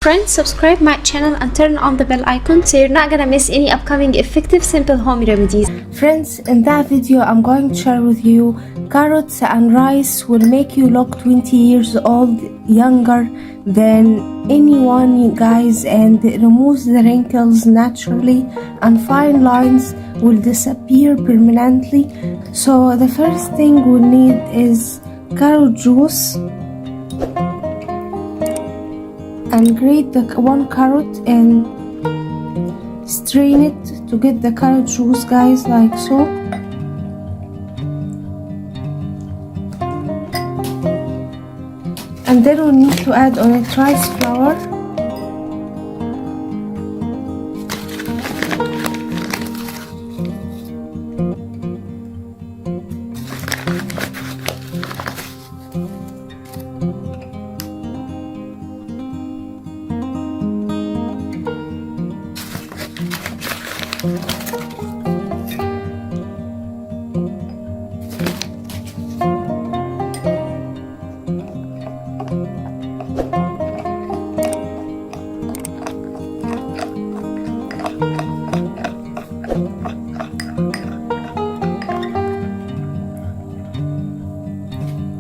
Friends, subscribe my channel and turn on the bell icon so you're not gonna miss any upcoming effective simple home remedies. Friends, in that video I'm going to share with you carrots and rice will make you look 20 years old younger than anyone, you guys, and it removes the wrinkles naturally and fine lines will disappear permanently. So the first thing we'll need is carrot juice, and grate the one carrot and strain it to get the carrot juice, guys, like so. And then we need to add on it rice flour,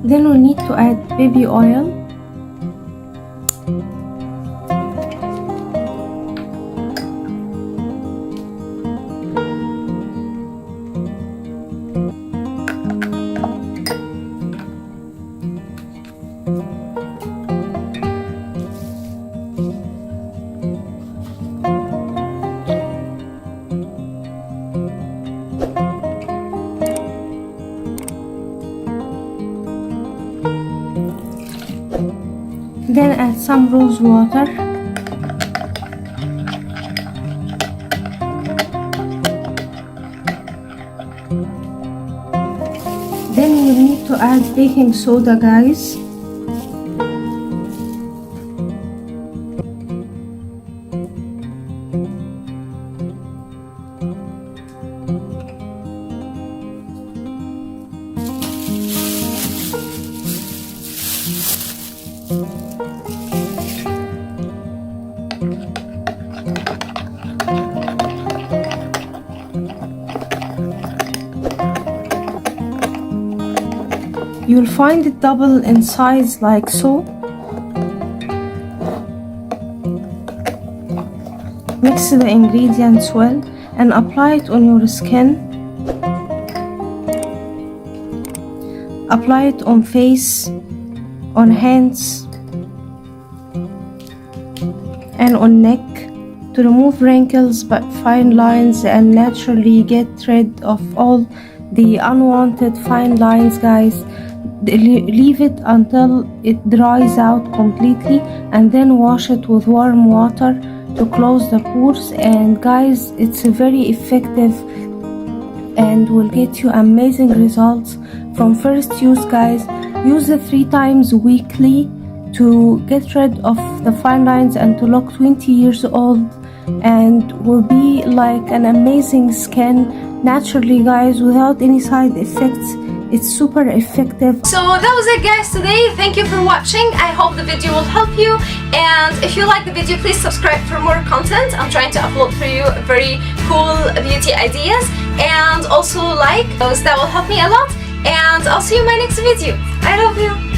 then we need to add baby oil, then add some rose water, then you need to add baking soda, guys, you'll find it double in size like so. Mix the ingredients well and apply it on your skin. Apply it on face, on hands, and on neck to remove wrinkles but fine lines and naturally get rid of all the unwanted fine lines, guys. Leave it until it dries out completely and then wash it with warm water to close the pores. And guys, it's very effective and will get you amazing results from first use, guys. Use it 3 times weekly to get rid of the fine lines and to look 20 years old, and will be like an amazing skin naturally, guys, without any side effects. It's super effective. So that was it, guys, today. Thank you for watching. I hope the video will help you, and if you like the video, please subscribe for more content. I'm trying to upload for you very cool beauty ideas, and also like those, that will help me a lot. And I'll see you in my next video. I love you.